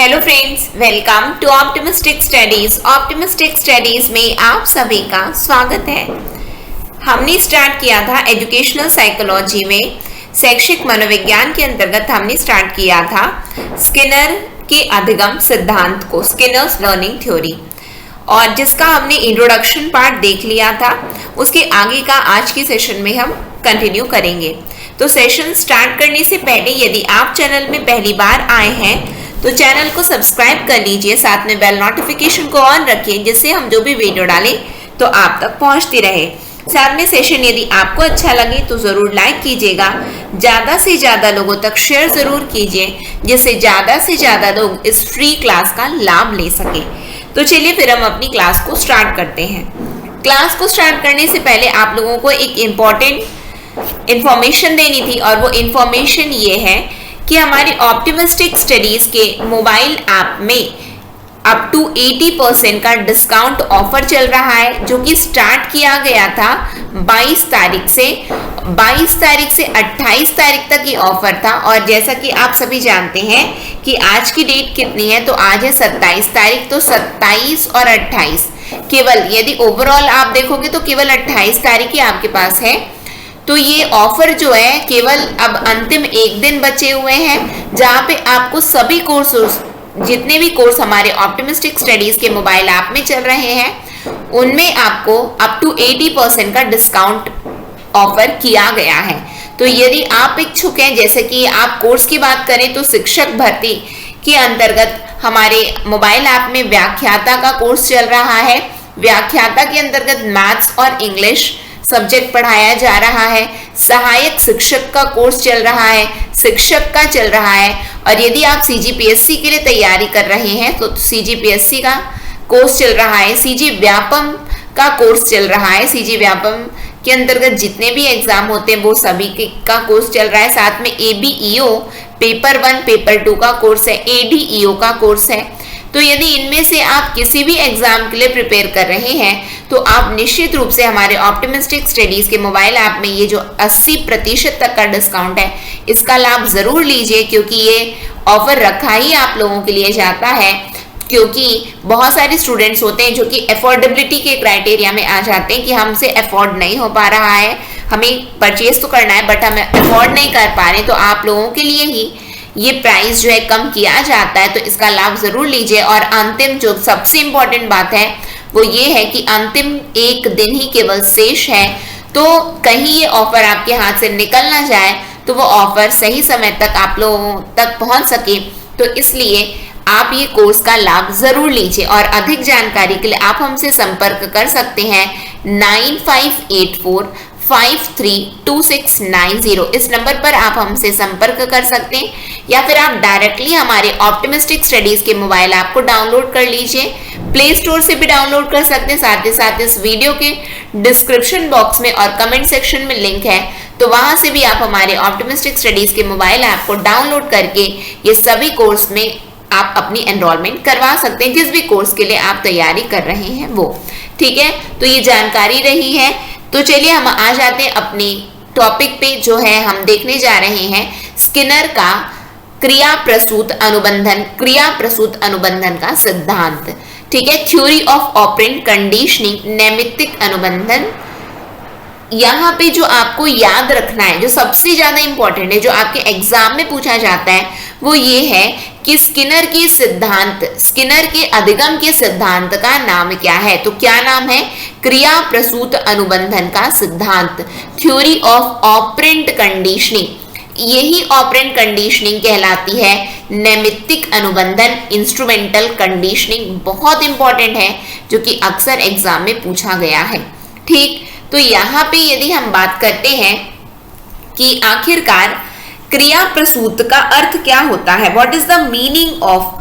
Hello friends, welcome to optimistic studies. Optimistic studies में आप सभी का स्वागत है। हमने स्टार्ट किया था एजुकेशनल साइकोलॉजी में शैक्षिक मनोविज्ञान के अंतर्गत हमने स्टार्ट किया था स्किनर के अधिगम सिद्धांत को, स्किनर्स लर्निंग थ्योरी, और जिसका हमने इंट्रोडक्शन पार्ट देख लिया था। उसके आगे का आज की सेशन में हम कंटिन्यू करेंगे। तो सेशन स्टार्ट करने से पहले यदि आप चैनल में पहली बार आए हैं तो चैनल को सब्सक्राइब कर लीजिए, साथ में बेल नोटिफिकेशन को ऑन रखिए जिससे हम जो भी वीडियो डालें तो आप तक पहुंचती रहे। साथ में सेशन यदि आपको अच्छा लगे तो जरूर लाइक कीजिएगा, ज्यादा से ज्यादा लोगों तक शेयर जरूर कीजिए जिससे ज्यादा से ज्यादा लोग इस फ्री क्लास का लाभ ले सके। तो चलिए फिर हम अपनी क्लास को स्टार्ट करते हैं। क्लास को स्टार्ट करने से पहले आप लोगों को एक इम्पॉर्टेंट इंफॉर्मेशन देनी थी, और वो इंफॉर्मेशन ये है कि हमारी ऑप्टिमिस्टिक स्टडीज के मोबाइल ऐप में अप टू 80% का डिस्काउंट ऑफर चल रहा है, जो कि स्टार्ट किया गया था 22 तारीख से 28 तारीख तक ये ऑफर था। और जैसा कि आप सभी जानते हैं कि आज की डेट कितनी है, तो आज है 27 तारीख। तो 27 और 28 केवल, यदि ओवरऑल आप देखोगे तो केवल 28 तारीख ही आपके पास है। तो ये ऑफर जो है केवल अब अंतिम एक दिन बचे हुए हैं, जहां पे आपको सभी कोर्स, जितने भी कोर्स हमारे ऑप्टिमिस्टिक स्टडीज के मोबाइल ऐप में चल रहे हैं उनमें आपको अप टू 80% का डिस्काउंट ऑफर किया गया है। तो यदि आप इच्छुक हैं, जैसे कि आप कोर्स की बात करें तो शिक्षक भर्ती के अंतर्गत हमारे मोबाइल ऐप में व्याख्याता का कोर्स चल रहा है। व्याख्याता के अंतर्गत मैथ्स और इंग्लिश सब्जेक्ट पढ़ाया जा रहा है। सहायक शिक्षक का कोर्स चल रहा है, शिक्षक का चल रहा है। और यदि आप सीजीपीएससी के लिए तैयारी कर रहे हैं तो सीजीपीएससी का कोर्स चल रहा है। सीजी व्यापम का कोर्स चल रहा है। सीजी व्यापम के अंतर्गत जितने भी एग्जाम होते हैं वो सभी का कोर्स चल रहा है। साथ में एबीईओ पेपर 1 पेपर 2 का कोर्स है, एडीईओ का कोर्स है। तो यदि इनमें से आप किसी भी एग्जाम के लिए प्रिपेयर कर रहे हैं तो आप निश्चित रूप से हमारे ऑप्टिमिस्टिक स्टडीज के मोबाइल ऐप में ये जो 80% तक का डिस्काउंट है इसका लाभ जरूर लीजिए, क्योंकि ये ऑफर रखा ही आप लोगों के लिए जाता है। क्योंकि बहुत सारे स्टूडेंट्स होते हैं जो कि अफोर्डेबिलिटी के क्राइटेरिया में आ जाते हैं कि हमसे अफोर्ड नहीं हो पा रहा है, हमें परचेज तो करना है बट हम अफोर्ड नहीं कर पा रहे, तो आप लोगों के लिए ही ये प्राइस जो है कम किया जाता है। तो इसका लाभ जरूर लीजिए। और अंतिम जो सबसे इंपॉर्टेंट बात है वो ये है कि अंतिम एक दिन ही केवल शेष है, तो कहीं ये ऑफर आपके हाथ से निकल ना जाए, तो वो ऑफर सही समय तक आप लोगों तक पहुंच सके। तो इसलिए आप ये कोर्स का लाभ जरूर लीजिए। और अधिक जानकारी के लिए आप हमसे संपर्क कर सकते हैं 9584 532690। इस नंबर पर आप हमसे संपर्क कर सकते हैं, या फिर आप डायरेक्टली हमारे ऑप्टिमिस्टिक स्टडीज के मोबाइल ऐप को डाउनलोड कर लीजिए। प्ले स्टोर से भी डाउनलोड कर सकते हैं। साथ ही साथ इस वीडियो के डिस्क्रिप्शन बॉक्स में और कमेंट सेक्शन में लिंक है, तो वहां से भी आप हमारे ऑप्टिमिस्टिक स्टडीज के मोबाइल ऐप को डाउनलोड करके ये सभी कोर्स में आप अपनी एनरोलमेंट करवा सकते हैं, जिस भी कोर्स के लिए आप तैयारी कर रहे हैं वो। ठीक है, तो ये जानकारी रही है। तो चलिए हम आ जाते हैं अपनी टॉपिक पे, जो है हम देखने जा रहे हैं स्किनर का क्रिया प्रसूत अनुबंधन का सिद्धांत। ठीक है, थ्योरी ऑफ ऑपरेंट कंडीशनिंग, नैमित्तिक अनुबंधन। यहाँ पे जो आपको याद रखना है, जो सबसे ज्यादा इंपॉर्टेंट है, जो आपके एग्जाम में पूछा जाता है, वो ये है कि स्किनर के सिद्धांत, स्किनर के अधिगम के सिद्धांत का नाम क्या है। तो क्या नाम है? क्रिया प्रसूत अनुबंधन का सिद्धांत, थ्योरी ऑफ ऑपरेंट कंडीशनिंग। यही ऑपरेंट कंडीशनिंग कहलाती है नैमित्तिक अनुबंधन, इंस्ट्रूमेंटल कंडीशनिंग। बहुत इंपॉर्टेंट है, जो कि अक्सर एग्जाम में पूछा गया है। ठीक, तो यहाँ पे यदि हम बात करते हैं कि आखिरकार क्रिया प्रसूत का अर्थ क्या होता है, what is the meaning of,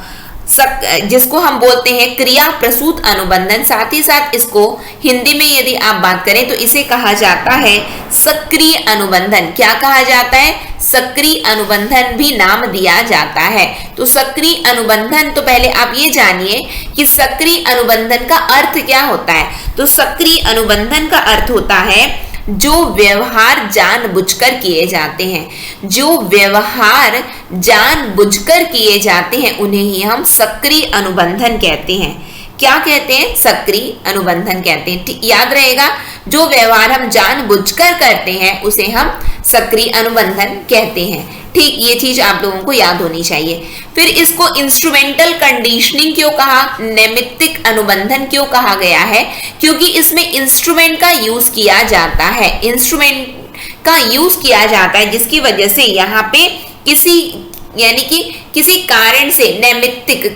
जिसको हम बोलते हैं क्रिया प्रसूत अनुबंधन। साथ ही साथ इसको हिंदी में यदि आप बात करें तो इसे कहा जाता है सक्रिय अनुबंधन। क्या कहा जाता है? सक्रिय अनुबंधन भी नाम दिया जाता है। तो सक्रिय अनुबंधन, तो पहले आप ये जानिए कि सक्रिय अनुबंधन का अर्थ क्या होता है। तो सक्रिय अनुबंधन का अर्थ होता है जो व्यवहार जानबूझकर किए जाते हैं, जो व्यवहार जानबूझकर किए जाते हैं उन्हें ही हम सक्रिय अनुबंधन कहते हैं। क्या कहते हैं? सक्रिय अनुबंधन कहते हैं। ठीक, याद रहेगा, जो व्यवहार हम जानबूझकर करते हैं उसे हम सक्रिय अनुबंधन कहते हैं। ठीक, ये चीज आप लोगों को याद होनी चाहिए। फिर इसको इंस्ट्रूमेंटल कंडीशनिंग क्यों कहा, नैमित्तिक अनुबंधन क्यों कहा गया है? क्योंकि इसमें इंस्ट्रूमेंट का यूज किया जाता है, इंस्ट्रूमेंट का यूज किया जाता है, जिसकी वजह से यहाँ पे किसी यानी कि किसी कारण से नैमित्तिक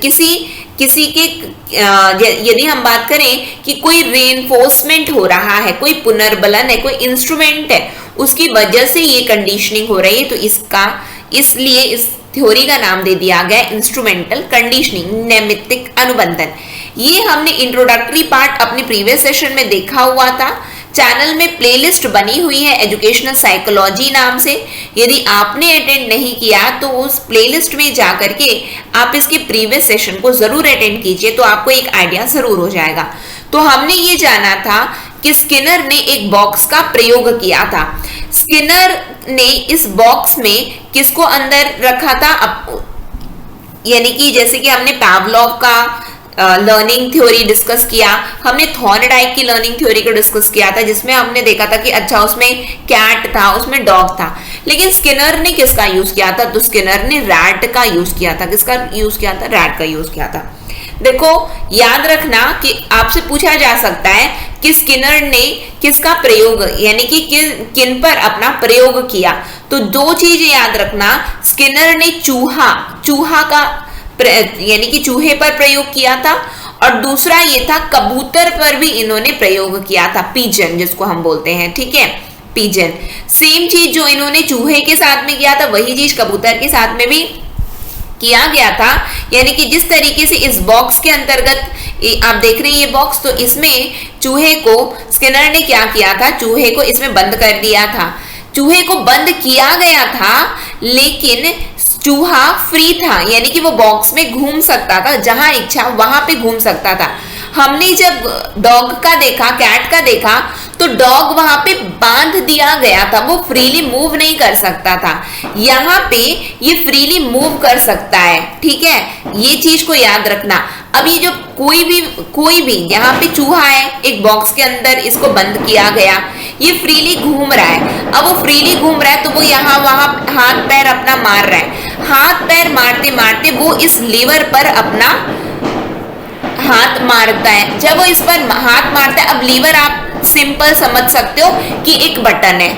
किसी के यदि हम बात करें कि कोई रेनफोर्समेंट हो रहा है, कोई पुनर्बलन है, कोई इंस्ट्रूमेंट है, उसकी वजह से ये कंडीशनिंग हो रही है, तो इसलिए इस थ्योरी का नाम दे दिया गया इंस्ट्रूमेंटल कंडीशनिंग, नैमित्तिक अनुबंधन। ये हमने इंट्रोडक्टरी पार्ट अपने प्रीवियस सेशन में देखा हुआ था। चैनल में प्लेलिस्ट बनी हुई है एजुकेशनल साइकोलॉजी नाम से, यदि आपने अटेंड नहीं किया तो उस प्लेलिस्ट में जाकर के आप इसके प्रीवियस सेशन को जरूर अटेंड कीजिए, तो आपको एक आइडिया जरूर हो जाएगा। तो हमने ये जाना था कि स्किनर ने एक बॉक्स का प्रयोग किया था। स्किनर ने इस बॉक्स में किसको अंदर रखा था? यानी कि जैसे कि हमने पावलोव का लर्निंग थ्योरी डिस्कस किया, हमने थॉर्नडाइक की लर्निंग थ्योरी को डिस्कस किया था, जिसमें हमने देखा था कि अच्छा उसमें कैट था, उसमें डॉग था, लेकिन स्किनर ने किसका यूज किया था? तो स्किनर ने रैट का यूज किया था। किसका यूज किया था? रैट का यूज किया था। देखो, याद रखना कि आपसे पूछा जा सकता है कि स्किनर ने किसका प्रयोग यानी कि किन पर अपना प्रयोग किया, तो दो चीजें याद रखना। स्किनर ने चूहा का यानी कि चूहे पर प्रयोग किया था, और दूसरा ये था कबूतर पर भी इन्होंने प्रयोग किया था, पिजन जिसको हम बोलते हैं। ठीक है, पिजन। सेम चीज जो इन्होंने चूहे के साथ में किया था वही चीज कबूतर के साथ में भी किया गया था। यानी कि जिस तरीके से इस बॉक्स के अंतर्गत आप देख रहे हैं ये बॉक्स, तो इसमें चूहे को स्किनर ने क्या किया था? चूहे को इसमें बंद कर दिया था। चूहे को बंद किया गया था, लेकिन चूहा फ्री था, यानी कि वो बॉक्स में घूम सकता था, जहां इच्छा वहां पे घूम सकता था। हमने जब डॉग का देखा, कैट का देखा, तो डॉग वहां पे बांध दिया गया था, वो फ्रीली मूव नहीं कर सकता था। यहाँ पे ये फ्रीली मूव कर सकता है। ठीक है, ये चीज को याद रखना। अब ये जो कोई भी यहाँ पे चूहा है, एक बॉक्स के अंदर इसको बंद किया गया, ये फ्रीली घूम रहा है। अब वो फ्रीली घूम रहा है तो वो यहाँ वहां हाथ पैर अपना मार रहा है। हाथ पैर मारते मारते वो इस लीवर पर अपना हाथ मारता है। जब वो इस पर हाथ मारता है, अब लीवर आप सिंपल समझ सकते हो कि एक बटन है।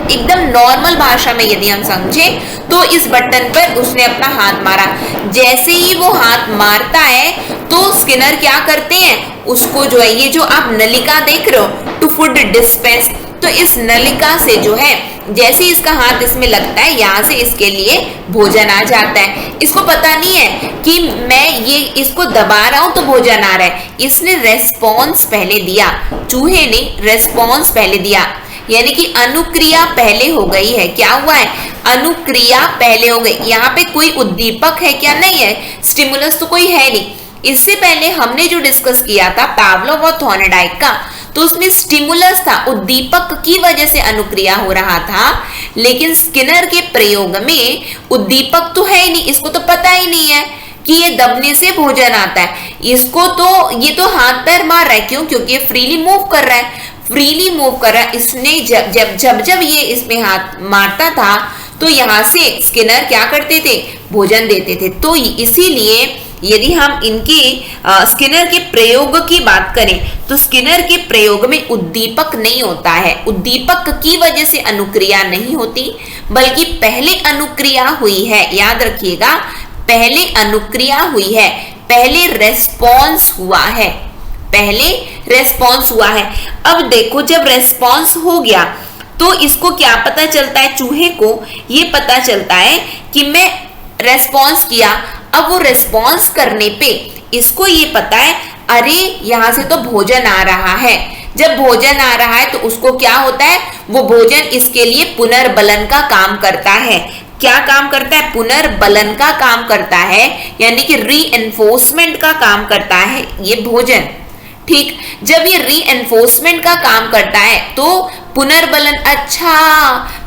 एकदम नॉर्मल भाषा में यदि हम समझे तो इस बटन पर उसने अपना हाथ मारा। जैसे ही वो हाथ मारता है तो स्किनर क्या करते हैं, उसको जो है, ये जो आप नलिका देख रहे हो टू फूड डिस्पेंस, तो इस नलिका से जो है जैसे इसका हाथ इसमें लगता है, यहाँ से इसके लिए भोजन आ जाता है। इसको पता नहीं है कि मैं ये इसको दबा रहा हूं तो भोजन आ रहा है। इसने रेस्पॉन्स पहले दिया, चूहे ने रेस्पॉन्स पहले दिया, यानी कि अनुक्रिया पहले हो गई है। क्या हुआ है? अनुक्रिया पहले हो गई। यहाँ पे कोई उद्दीपक है क्या? नहीं है, स्टिमुलस तो कोई है नहीं। इससे पहले हमने जो डिस्कस किया था पावलोव और थॉर्नडाइक का, तो उसमें स्टिमुलस था, उद्दीपक की वजह से अनुक्रिया हो रहा था, लेकिन स्किनर के प्रयोग में उद्दीपक तो है ही नहीं, इसको तो पता ही नहीं है कि ये दबने से भोजन आता है। इसको तो ये तो हाथ पैर मार रहा है, क्यों? क्योंकि ये फ्रीली मूव कर रहा है, फ्रीली मूव कर रहा है। इसने जब ये इसमें हाथ मारता था तो यहाँ से स्किनर क्या करते थे? भोजन देते थे। तो इसीलिए यदि हम इनके स्किनर के प्रयोग की बात करें तो स्किनर के प्रयोग में उद्दीपक नहीं होता है, उद्दीपक की वजह से अनुक्रिया नहीं होती, बल्कि पहले अनुक्रिया हुई है। याद रखिएगा, पहले अनुक्रिया हुई है, पहले रेस्पॉन्स हुआ है, पहले रेस्पॉन्स हुआ है। अब देखो, जब रेस्पॉन्स हो गया तो इसको क्या पता चलता है? चूहे को ये पता चलता है कि मैं रेस्पॉन्स किया। अब वो रेस्पॉन्स करने पे इसको ये पता है, अरे यहाँ से तो भोजन आ रहा है। जब भोजन आ रहा है तो उसको क्या होता है? वो भोजन इसके लिए पुनर्बलन का काम करता है। क्या काम करता है? पुनर्बलन का काम करता है, यानी कि रीइंफोर्समेंट का काम करता है ये भोजन। ठीक, जब ये रीएनफोर्समेंट का काम करता है तो पुनर्बलन, अच्छा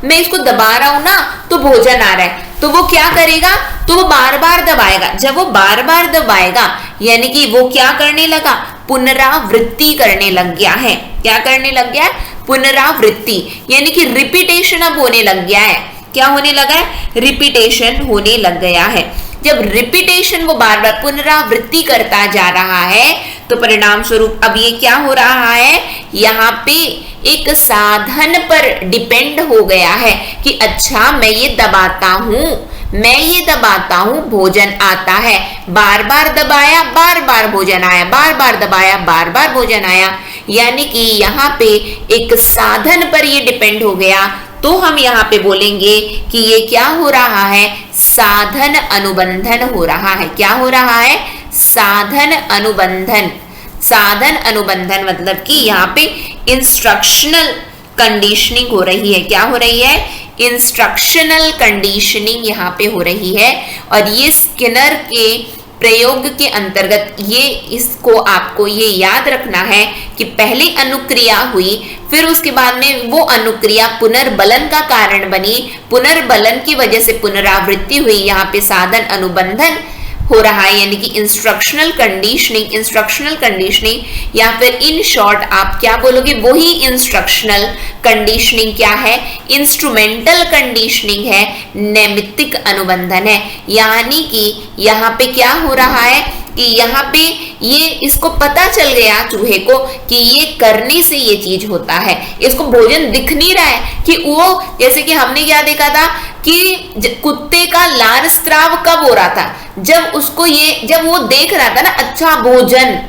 मैं इसको दबा रहा हूं ना तो भोजन आ रहा है, तो वो क्या करेगा, तो वो बार बार दबाएगा। जब वो बार बार दबाएगा यानी कि वो क्या करने लगा, पुनरावृत्ति करने लग गया है। क्या करने लग गया है, पुनरावृत्ति, यानी कि रिपीटेशन अब होने लग गया है। क्या होने लगा है, रिपीटेशन होने लग गया है। जब रिपीटेशन वो बार बार पुनरावृत्ति करता जा रहा है तो परिणाम स्वरूप अब ये क्या हो रहा है, यहाँ पे एक साधन पर डिपेंड हो गया है कि अच्छा मैं ये दबाता हूं, भोजन आता है, बार बार दबाया बार बार भोजन आया, बार बार दबाया बार बार भोजन आया, यानी कि यहाँ पे एक साधन पर ये डिपेंड हो गया। तो हम यहाँ पे बोलेंगे कि ये क्या हो रहा है, साधन अनुबंधन हो रहा है। क्या हो रहा है, साधन अनुबंधन। साधन अनुबंधन मतलब कि यहाँ पे इंस्ट्रक्शनल कंडीशनिंग हो रही है। क्या हो रही है, इंस्ट्रक्शनल कंडीशनिंग यहाँ पे हो रही है। और ये स्किनर के प्रयोग के अंतर्गत ये इसको आपको ये याद रखना है कि पहले अनुक्रिया हुई, फिर उसके बाद में वो अनुक्रिया पुनर्बलन का कारण बनी, पुनर्बलन की वजह से पुनरावृत्ति हुई, यहाँ पे साधन अनुबंधन हो रहा है, यानी कि इंस्ट्रक्शनल कंडीशनिंग या फिर इन शॉर्ट आप क्या बोलोगे, वही इंस्ट्रक्शनल कंडीशनिंग क्या है, इंस्ट्रूमेंटल कंडीशनिंग है, नैमित्तिक अनुबंधन है। यानी कि यहाँ पे क्या हो रहा है कि यहाँ पे ये इसको पता चल गया चूहे को कि ये करने से ये चीज होता है, इसको भोजन दिख नहीं रहा है कि वो, जैसे कि हमने क्या देखा था कि कुत्ते का लार स्त्राव कब हो रहा था, जब उसको ये, जब वो देख रहा था ना अच्छा भोजन,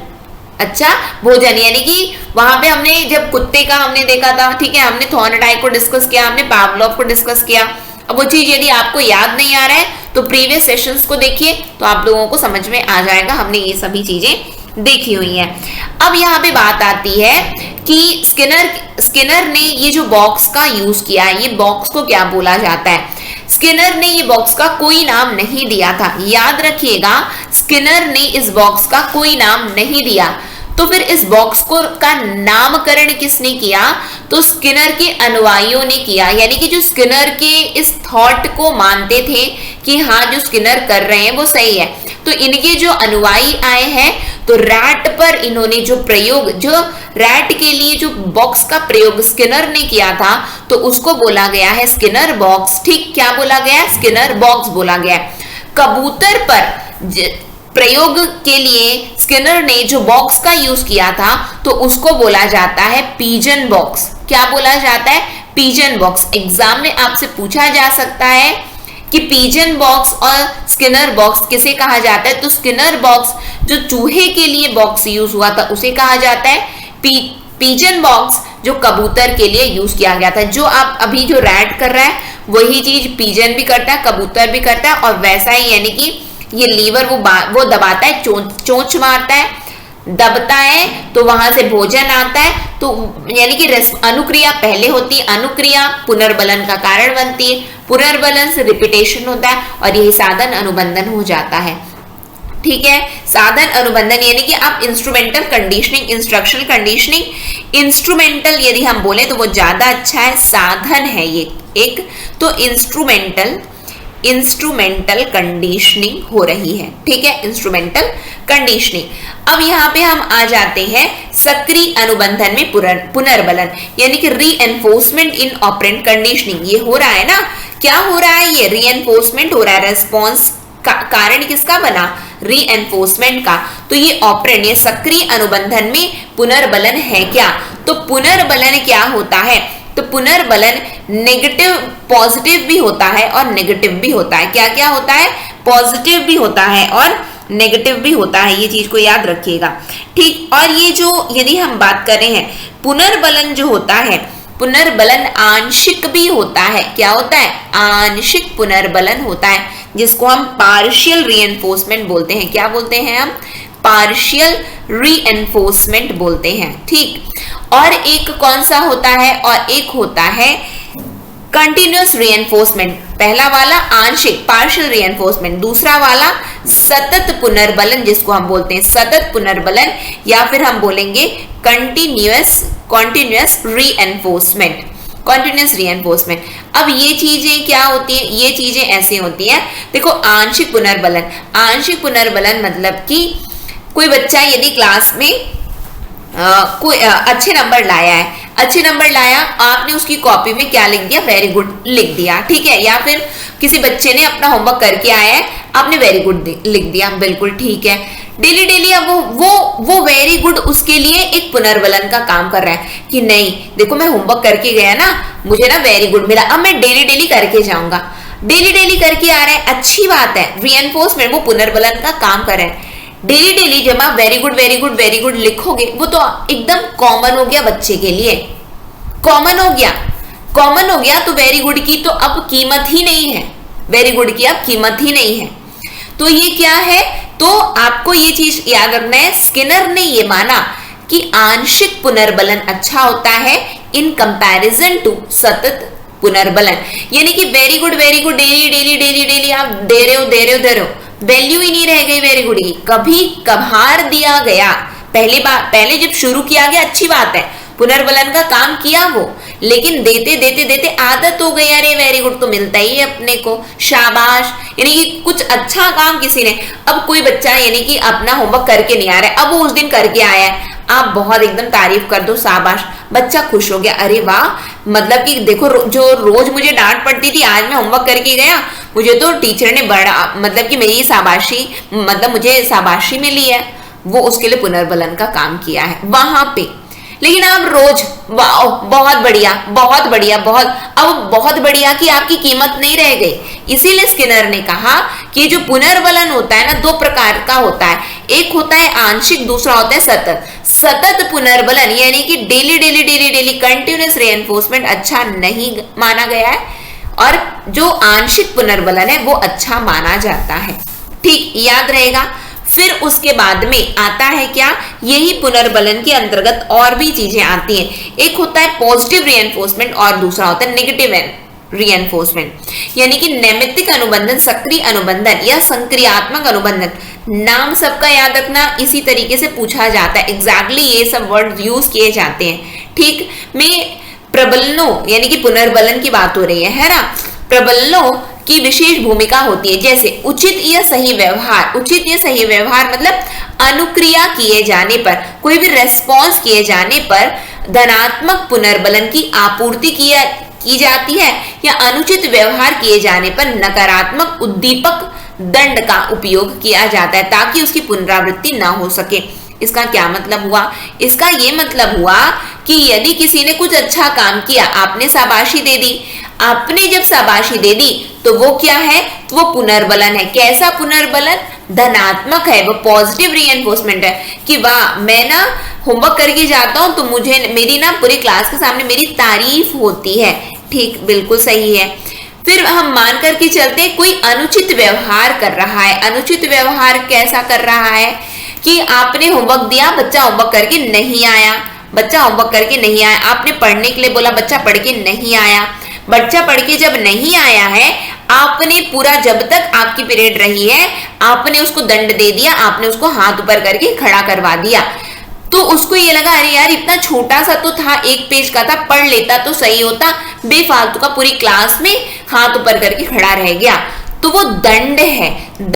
यानी कि वहां पे हमने जब कुत्ते का हमने देखा था, ठीक है, हमने थॉर्नडाइक को डिस्कस किया, हमने पावलोव को डिस्कस किया। अब वो चीज यदि आपको याद नहीं आ रहा है तो प्रीवियस सेशंस को देखिए तो आप लोगों को समझ में आ जाएगा, हमने ये सभी चीजें देखी हुई हैं। अब यहाँ पे बात आती है कि स्किनर ने ये जो बॉक्स का यूज किया है, ये बॉक्स को क्या बोला जाता है, स्किनर ने ये बॉक्स का कोई नाम नहीं दिया था। याद रखिएगा, स्किनर ने इस बॉक्स का कोई नाम नहीं दिया। तो फिर इस बॉक्स को का नामकरण किसने किया, तो स्किनर के अनुयायियों ने किया, यानी कि जो स्किनर के इस थॉट को मानते थे कि हाँ जो स्किनर कर रहे हैं वो सही है, तो इनके जो अनुयायी आए हैं तो रैट पर इन्होंने जो प्रयोग, जो रैट के लिए जो बॉक्स का प्रयोग स्किनर ने किया था तो उसको बोला गया है स्किनर बॉक्स। ठीक, क्या बोला गया, स्किनर बॉक्स बोला गया। कबूतर पर प्रयोग के लिए स्किनर ने जो बॉक्स का यूज किया था तो उसको बोला जाता है पिजन बॉक्स। क्या बोला जाता है, पिजन बॉक्स। एग्जाम में आपसे पूछा जा सकता है कि पिजन बॉक्स और स्किनर बॉक्स किसे कहा जाता है, तो स्किनर बॉक्स जो चूहे के लिए बॉक्स यूज हुआ था उसे कहा जाता है, पिजन बॉक्स जो कबूतर के लिए यूज किया गया था। जो आप अभी जो रैट कर रहा है वही चीज पिजन भी करता है, कबूतर भी करता है, और वैसा ही यानी कि ये लीवर वो दबाता है, चोंच मारता है, दबता है तो वहां से भोजन आता है, तो यानी कि अनुक्रिया पहले होती है, अनुक्रिया पुनर्बलन का कारण बनती है, पुनर्बलन से रिपीटेशन होता है और यही साधन अनुबंधन हो जाता है। ठीक है, साधन अनुबंधन यानी कि आप instrumental conditioning, instructional conditioning, instrumental यदि हम बोले तो वो ज्यादा अच्छा है, साधन है ये एक, तो इंस्ट्रूमेंटल कंडीशनिंग हो रही है। ठीक है, इंस्ट्रूमेंटल कंडीशनिंग। अब यहाँ पे हम आ जाते हैं सक्रिय अनुबंधन में पुनर्बलन, यानी कि रीएनफोर्समेंट इन ऑपरेंट कंडीशनिंग। ये हो रहा है ना, क्या हो रहा है, ये रीएनफोर्समेंट हो रहा है, रेस्पॉन्स का कारण किसका बना, रीएनफोर्समेंट का। तो ये ऑपरेंट, ये सक्रिय अनुबंधन में पुनर्बलन है क्या, तो पुनर्बलन क्या होता है, तो पुनर्बलन नेगेटिव, पॉजिटिव भी होता है और नेगेटिव भी होता है। क्या क्या होता है, पॉजिटिव भी होता है और नेगेटिव भी होता है, ये चीज को याद रखिएगा। ठीक, और ये जो यदि हम बात कर रहे हैं पुनर्बलन जो होता है, पुनर्बलन आंशिक भी होता है। क्या होता है, आंशिक पुनर्बलन होता है, जिसको हम पार्शियल रीएनफोर्समेंट बोलते हैं। क्या बोलते हैं हम, पार्शियल रीएनफोर्समेंट बोलते हैं। ठीक, और एक कौन सा होता है, और एक होता है कंटिन्यूअस रीएनफोर्समेंट। पहला वाला आंशिक पार्शियल रीएनफोर्समेंट, दूसरा वाला सतत पुनर्बलन जिसको हम बोलते हैं सतत पुनर्बलन, या फिर हम बोलेंगे कॉन्टिन्यूअस रीएनफोर्समेंट, कॉन्टिन्यूअस रीएनफोर्समेंट। अब ये चीजें क्या होती है, ये चीजें ऐसी होती हैं, देखो आंशिक पुनर्बलन, आंशिक पुनर्बलन मतलब कि कोई बच्चा यदि क्लास में कोई अच्छे नंबर लाया है, अच्छे नंबर लाया, आपने उसकी कॉपी में क्या लिख दिया, वेरी गुड लिख दिया, ठीक है। या फिर किसी बच्चे ने अपना होमवर्क करके आया है, आपने वेरी गुड लिख दिया, बिल्कुल ठीक है। डेली डेली अब वो वेरी गुड उसके लिए एक पुनर्बलन का काम कर रहा है कि नहीं देखो मैं होमवर्क करके गया ना, मुझे ना वेरी गुड मिला, अब मैं डेली डेली करके जाऊंगा। डेली डेली करके आ रहे हैं, अच्छी बात है, रीएनफोर्समेंट, वो पुनर्बलन का काम कर रहे हैं। डेली डेली जब आप very good very good very good लिखोगे, वो तो एकदम कॉमन हो गया बच्चे के लिए, कॉमन हो गया तो वेरी गुड की तो अब कीमत ही नहीं है, वेरी गुड की अब कीमत ही नहीं है। तो ये क्या है, तो आपको ये चीज याद रखना है, स्किनर ने ये माना कि आंशिक पुनर्बलन अच्छा होता है इन कंपैरिजन टू सतत पुनर्बलन, यानी कि very good daily daily daily daily आप दे रहे हो, वैल्यू ही नहीं रह गई वेरी गुड की, कभी कभार दिया गया, पहले जब शुरू किया गया अच्छी बात है, पुनर्बलन का काम किया वो, लेकिन देते देते देते आदत हो गई, अरे वेरी गुड तो मिलता ही है अपने को, शाबाश, यानी कि कुछ अच्छा काम किसी ने, अब कोई बच्चा यानी कि अपना होमवर्क करके नहीं आ रहा है, अब वो उस दिन करके आया है, आप बहुत एकदम तारीफ कर दो, शाबाश, बच्चा खुश हो गया, अरे वाह, मतलब कि देखो जो रोज मुझे डांट पड़ती थी, आज मैं होमवर्क करके गया, मुझे तो टीचर ने बड़ा मतलब कि मेरी शाबाशी, मतलब मुझे शाबाशी मिली है, वो उसके लिए पुनर्बलन का काम किया है वहां पे। लेकिन आप रोज वाह बहुत बढ़िया बहुत बढ़िया बहुत, अब बहुत बढ़िया की आपकी कीमत नहीं रह गई। इसीलिए स्किनर ने कहा कि जो पुनर्बलन होता है ना, दो प्रकार का होता है, एक होता है आंशिक, दूसरा होता है सतत। सतत पुनर्बलन यानी कि daily daily daily daily continuous reinforcement अच्छा नहीं माना गया है, और जो आंशिक पुनर्बलन है वो अच्छा माना जाता है, ठीक, याद रहेगा। फिर उसके बाद में आता है क्या, यही पुनर्बलन के अंतर्गत और भी चीजें आती हैं, एक होता है पॉजिटिव रीएनफोर्समेंट और दूसरा होता है नेगेटिव रीएनफोर्समेंट, यानी कि नैमित्तिक अनुबंधन, सक्रिय अनुबंधन या संक्रियात्मक अनुबंधन, नाम सबका याद रखना, इसी तरीके से पूछा जाता है, एग्जैक्टली ये सब वर्ड यूज किए जाते हैं, ठीक। में प्रबलनों यानी कि पुनर्बलन की बात हो रही है ना, प्रबलनों की विशेष भूमिका होती है, जैसे उचित या सही व्यवहार, उचित या सही व्यवहार मतलब अनुक्रिया किए जाने पर, कोई भी रेस्पॉन्स किए जाने पर धनात्मक पुनर्बलन की आपूर्ति की जाती है, या अनुचित व्यवहार किए जाने पर नकारात्मक उद्दीपक दंड का उपयोग किया जाता है ताकि उसकी पुनरावृत्ति ना हो सके। इसका क्या मतलब हुआ, इसका ये मतलब हुआ कि यदि किसी ने कुछ अच्छा काम किया, आपने शाबाशी दे दी, आपने जब शाबाशी दे दी तो वो क्या है, तो वो पुनर्बलन है। कैसा पुनर्बलन, धनात्मक है, वो पॉजिटिव रीएनफोर्समेंट है कि वाह मैं ना होमवर्क करके जाता हूं तो मुझे मेरी ना पूरी क्लास के सामने मेरी तारीफ होती है, ठीक, बिल्कुल सही है। फिर हम मान करके चलते हैं कोई अनुचित व्यवहार कर रहा है, अनुचित व्यवहार कैसा कर रहा है कि आपने होमवर्क दिया, बच्चा होमवर्क करके नहीं आया, बच्चा होमवर्क करके नहीं आया, आपने पढ़ने के लिए बोला, बच्चा पढ़ के नहीं आया, बच्चा पढ़ के जब नहीं आया है, आपने पूरा जब तक आपकी पीरियड रही है आपने उसको दंड दे दिया, आपने उसको हाथ ऊपर करके खड़ा करवा दिया, तो उसको ये लगा अरे यार इतना छोटा सा तो था, एक पेज का था, पढ़ लेता तो सही होता, बेफालतू का पूरी क्लास में हाथ ऊपर करके खड़ा रह गया, तो वो दंड है।